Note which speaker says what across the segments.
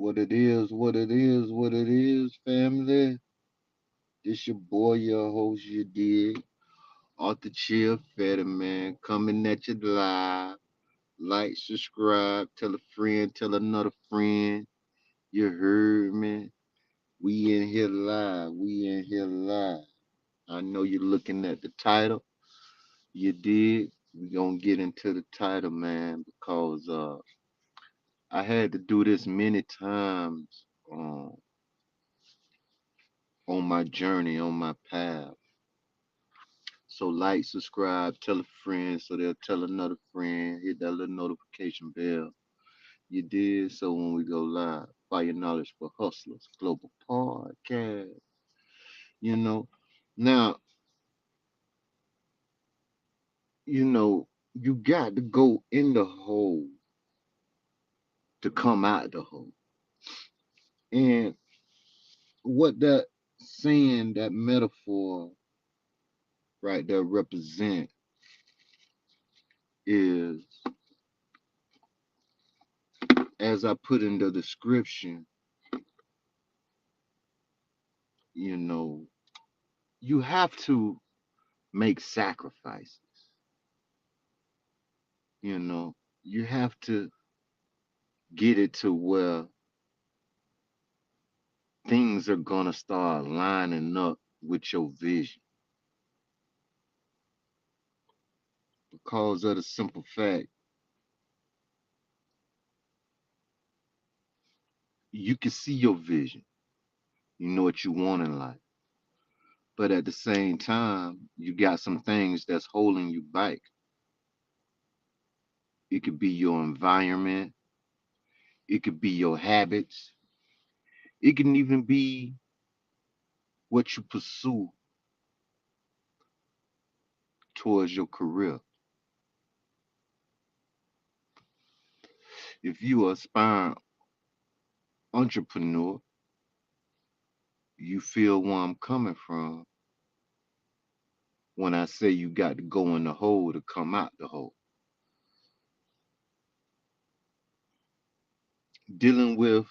Speaker 1: What it is, what it is, family. This your boy, your host, you did. Off the chill, fatty man, coming at you live. Like, subscribe, tell a friend, tell another friend. You heard me. We in here live. We in here live. I know you're looking at the title. You did. We gonna get into the title, man, because I had to do this many times on my journey, on my path. So like, subscribe, tell a friend so they'll tell another friend, hit that little notification bell. You did so when we go live. Fire Knowledge for Hustlers, Global Podcast. You know. Now, you got to go in the hole to come out the hole. And what that saying, that metaphor right there represent is, as I put in the description, you know, you have to make sacrifices. You know, you have to get it to where things are gonna start lining up with your vision because of the simple fact you can see your vision. You know what you want in life. But at the same time, you got some things that's holding you back. It could be your environment, it could be your habits, it can even be what you pursue towards your career. If you are aspiring entrepreneur, you feel where I'm coming from when I say you got to go in the hole to come out the hole. Dealing with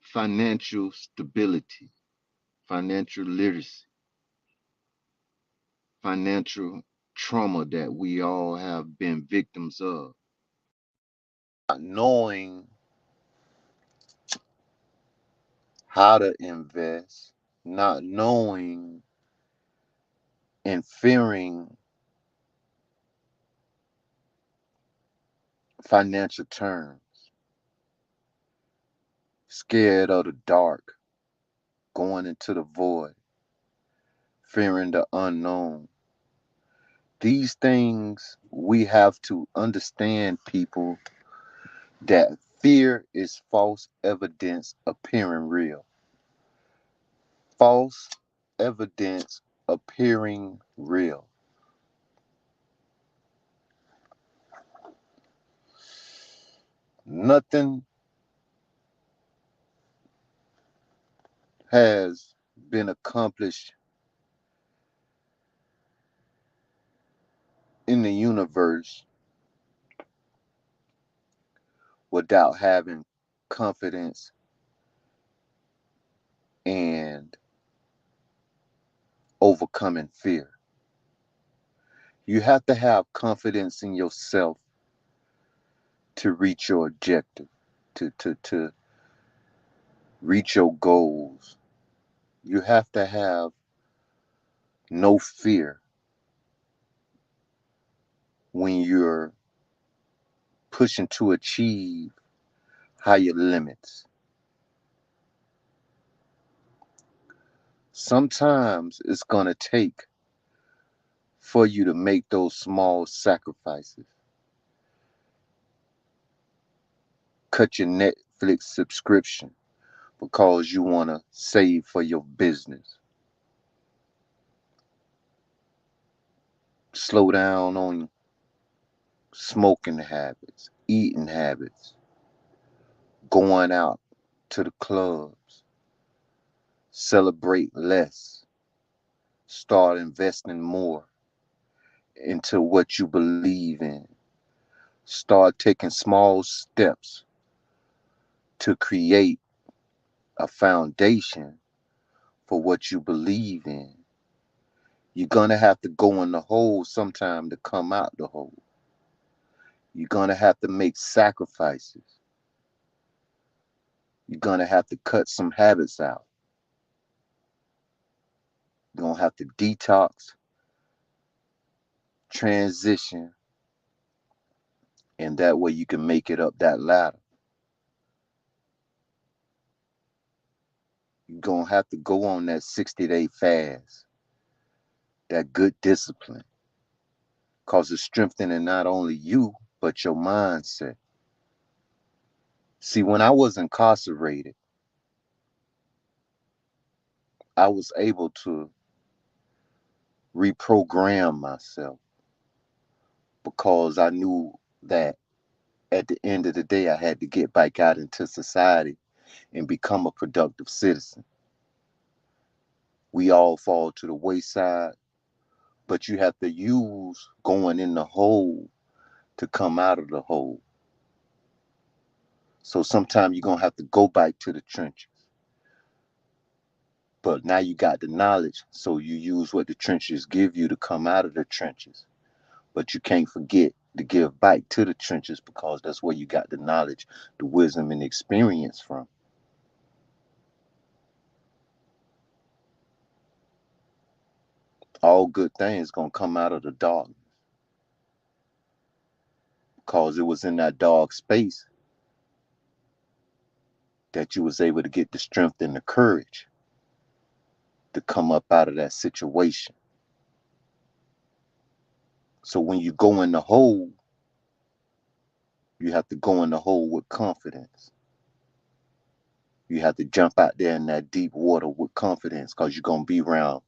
Speaker 1: financial stability, financial literacy, financial trauma that we all have been victims of. Not knowing how to invest, not knowing and fearing financial terms, scared of the dark, going into the void, fearing the unknown. These things we have to understand, people, that fear is false evidence appearing real. False evidence appearing real. Nothing has been accomplished in the universe without having confidence and overcoming fear. You have to have confidence in yourself to reach your objective, to reach your goals. You have to have no fear when you're pushing to achieve higher limits. Sometimes it's going to take for you to make those small sacrifices. Cut your Netflix subscription because you want to save for your business. Slow down on smoking habits, eating habits, going out to the clubs, celebrate less, start investing more into what you believe in. Start taking small steps to create a foundation for what you believe in. You're gonna have to go in the hole sometime to come out the hole. You're gonna have to make sacrifices. You're gonna have to cut some habits out. You're gonna have to detox, transition, and that way you can make it up that ladder. You're gonna have to go on that 60-day fast, that good discipline, because it's strengthening not only you, but your mindset. See, when I was incarcerated, I was able to reprogram myself because I knew that at the end of the day, I had to get back out into society and become a productive citizen. We all fall to the wayside, but you have to use going in the hole to come out of the hole. So sometimes you're going to have to go back to the trenches. But now you got the knowledge, so you use what the trenches give you to come out of the trenches. But you can't forget to give back to the trenches because that's where you got the knowledge, the wisdom, and experience from. All good things gonna come out of the dark because it was in that dark space that you was able to get the strength and the courage to come up out of that situation. So when you go in the hole, you have to go in the hole with confidence. You have to jump out there in that deep water with confidence because you're gonna be around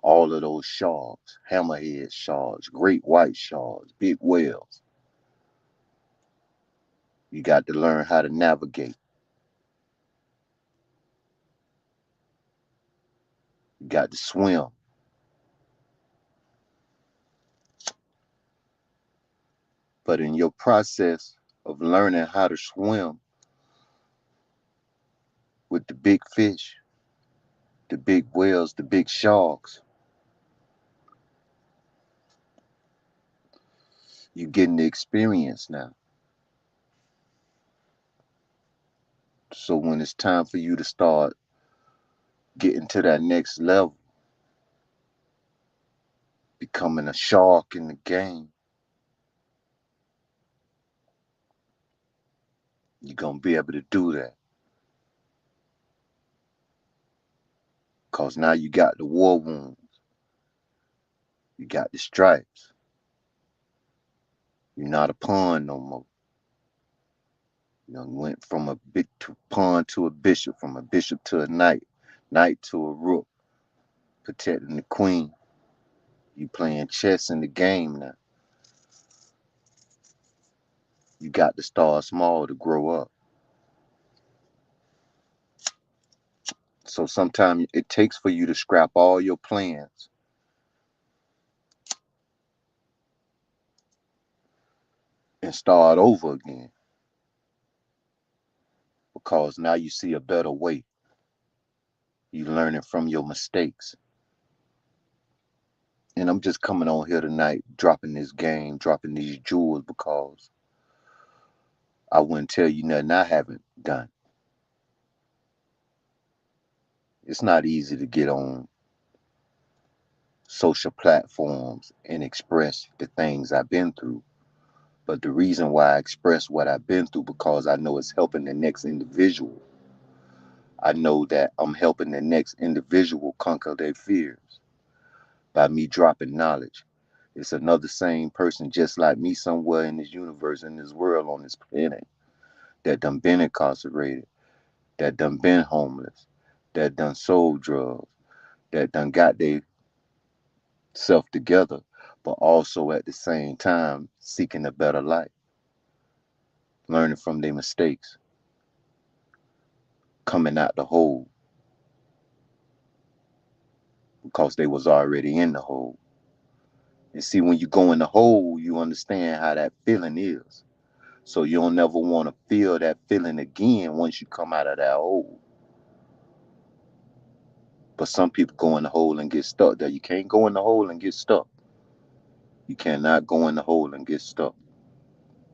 Speaker 1: all of those sharks, hammerhead sharks, great white sharks, big whales. You got to learn how to navigate. You got to swim. But in your process of learning how to swim with the big fish, the big whales, the big sharks, you're getting the experience now. So when it's time for you to start getting to that next level, becoming a shark in the game, you're going to be able to do that. Because now you got the war wounds, you got the stripes. You're not a pawn no more. You know, you went from a big pawn to a bishop, from a bishop to a knight, knight to a rook, protecting the queen. You playing chess in the game now. You got to start small to grow up. So sometimes it takes for you to scrap all your plans and start over again because now you see a better way. You learning from your mistakes. And I'm just coming on here tonight, dropping this game, dropping these jewels because I wouldn't tell you nothing I haven't done. It's not easy to get on social platforms and express the things I've been through. But the reason why I express what I've been through because I know it's helping the next individual. I know that I'm helping the next individual conquer their fears by me dropping knowledge. It's another same person just like me somewhere in this universe, in this world, on this planet that done been incarcerated, that done been homeless, that done sold drugs, that done got their self together, but also at the same time seeking a better life, learning from their mistakes, coming out the hole because they was already in the hole. And see, when you go in the hole, you understand how that feeling is. So you don't never want to feel that feeling again once you come out of that hole. But some people go in the hole and get stuck there. You can't go in the hole and get stuck. You cannot go in the hole and get stuck.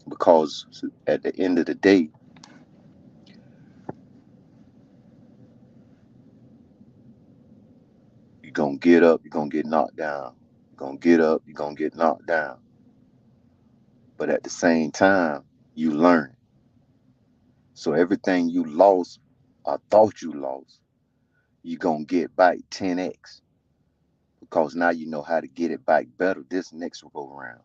Speaker 1: Because at the end of the day, you're going to get up, you're going to get knocked down. You're going to get up, you're going to get knocked down. But at the same time, you learn. So everything you lost or thought you lost, you're going to get back 10x. Because now you know how to get it back better this next go around.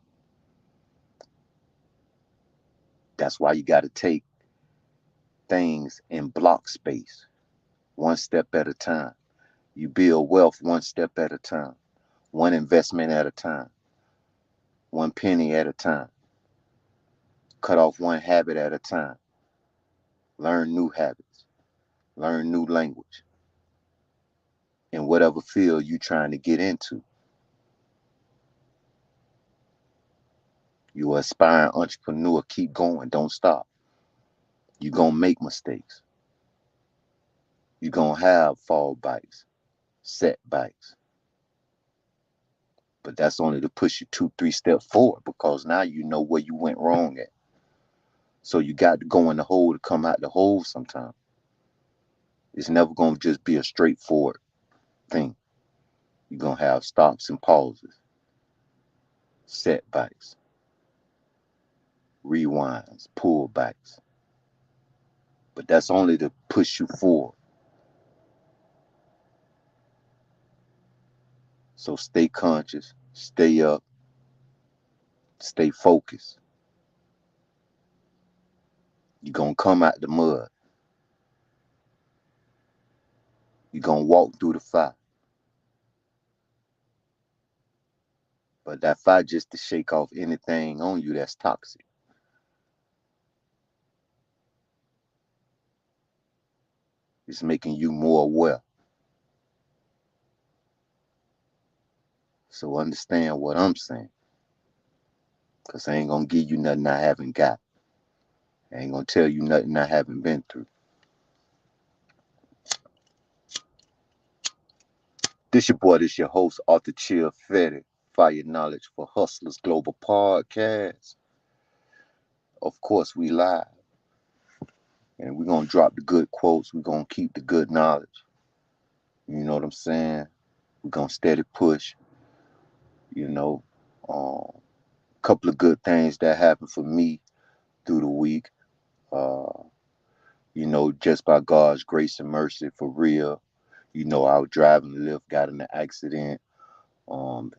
Speaker 1: That's why you got to take things in block space, one step at a time. You build wealth one step at a time, one investment at a time, one penny at a time. Cut off one habit at a time. Learn new habits. Learn new language in whatever field you're trying to get into. You aspiring entrepreneur, keep going. Don't stop. You're going to make mistakes. You're going to have fallbacks, setbacks. But that's only to push you 2, 3 steps forward because now you know where you went wrong at. So you got to go in the hole to come out the hole sometime. It's never going to just be a straightforward thing. You're going to have stops and pauses, setbacks, rewinds, pullbacks. But that's only to push you forward. So stay conscious, stay up, stay focused. You're going to come out the mud. You're going to walk through the fire. But that fire just to shake off anything on you that's toxic. It's making you more aware. So understand what I'm saying. Because I ain't going to give you nothing I haven't got. I ain't going to tell you nothing I haven't been through. This your boy, this your host, up.To Fetty. Fire Knowledge for Hustlers Global Podcast. Of course, we live. And we're going to drop the good quotes. We're going to keep the good knowledge. You know what I'm saying? We're going to steady push, you know. A couple of good things that happened for me through the week. Uh, just by God's grace and mercy, for real. I was driving the lift, got in an accident.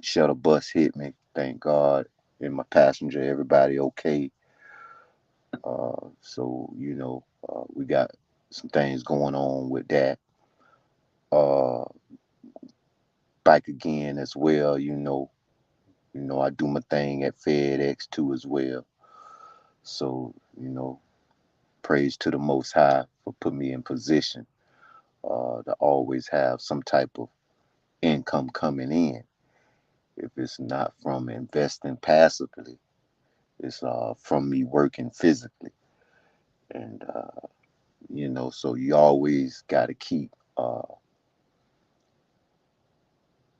Speaker 1: Shuttle bus hit me. Thank God. And my passenger, everybody okay. We got some things going on with that. Uh, Back again as well. I do my thing at FedEx too as well. So, praise to the Most High for putting me in position to always have some type of income coming in. If it's not from investing passively, it's from me working physically. And, so you always got to keep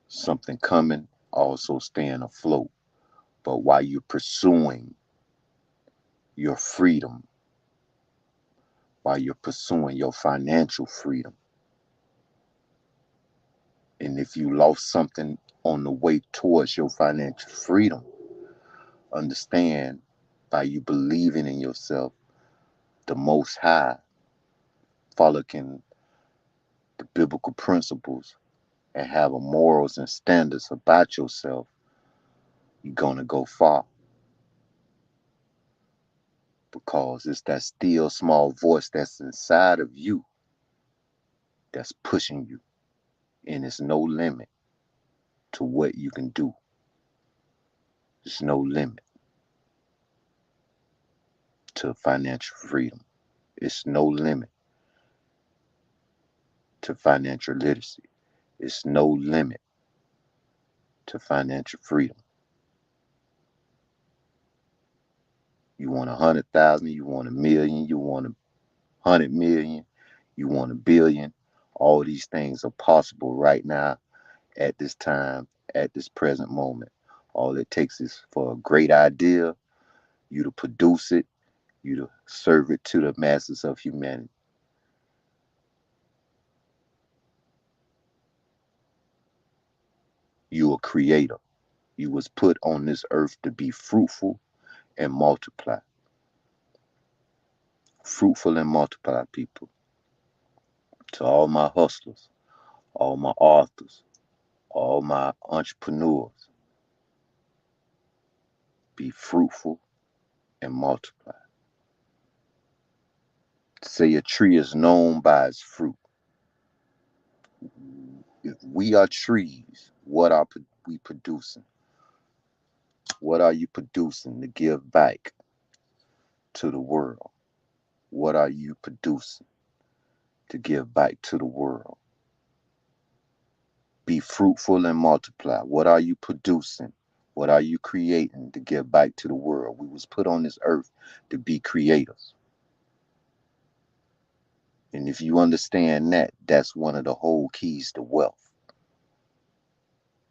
Speaker 1: something coming, also staying afloat. But while you're pursuing your freedom, while you're pursuing your financial freedom, and if you lost something on the way towards your financial freedom, understand by you believing in yourself, the Most High, following the biblical principles, and having morals and standards about yourself, you're going to go far. Because it's that still small voice that's inside of you that's pushing you. And it's no limit to what you can do. There's no limit to financial freedom. It's no limit to financial literacy. It's no limit to financial freedom. You want 100,000, you want a million, you want 100 million, you want a billion. All these things are possible right now at this time, at this present moment. All it takes is for a great idea, you to produce it, you to serve it to the masses of humanity. You a creator. You was put on this earth to be fruitful and multiply. Fruitful and multiply, people. To all my hustlers, all my authors, all my entrepreneurs, be fruitful and multiply. Say a tree is known by its fruit. If we are trees, what are we producing? What are you producing to give back to the world? What are you producing to give back to the world? Be fruitful and multiply. What are you producing? What are you creating to give back to the world? We was put on this earth to be creators. And if you understand that, that's one of the whole keys to wealth.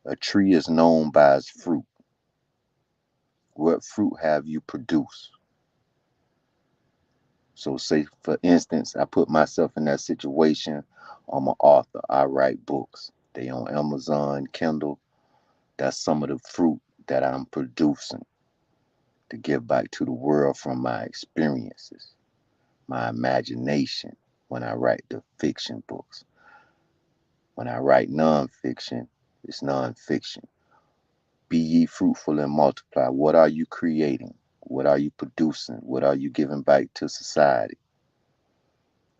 Speaker 1: A tree is known by its fruit. What fruit have you produced? So say, for instance, I put myself in that situation. I'm an author. I write books. They on Amazon, Kindle. That's some of the fruit that I'm producing to give back to the world from my experiences, my imagination when I write the fiction books. When I write nonfiction, it's nonfiction. Be ye fruitful and multiply. What are you creating? What are you producing? What are you giving back to society?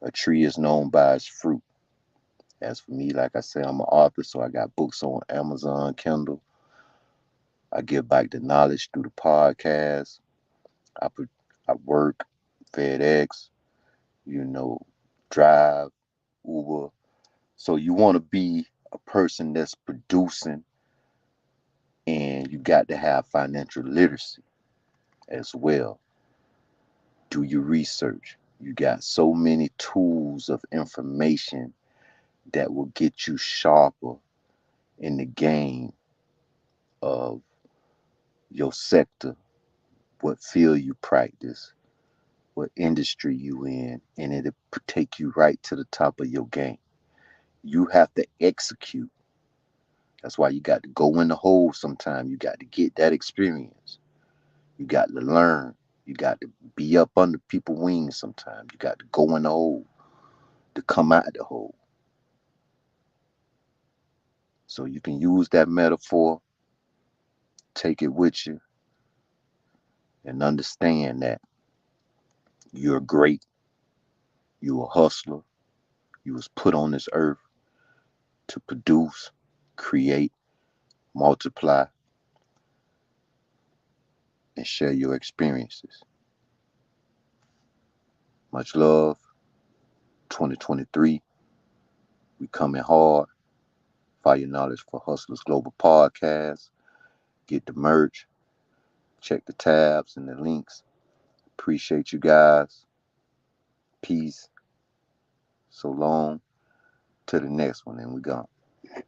Speaker 1: A tree is known by its fruit. As for me, like I said, I'm an author, so I got books on Amazon, Kindle. I give back the knowledge through the podcast. I put, I work, FedEx, you know, drive, Uber. So you want to be a person that's producing, and you got to have financial literacy as well. Do your research. You got so many tools of information that will get you sharper in the game of your sector, what field you practice, what industry you in, and it'll take you right to the top of your game. You have to execute. That's why you got to go in the hole sometime. You got to get that experience. You got to learn. You got to be up under people's wings sometimes. You got to go in the hole to come out of the hole. So you can use that metaphor, take it with you, and understand that you're great. You're a hustler. You was put on this earth to produce, create, multiply, and share your experiences. Much love. 2023. We coming hard. Fire Knowledge for Hustlers Global Podcast. Get the merch. Check the tabs and the links. Appreciate you guys. Peace. So long. To the next one, and we gone.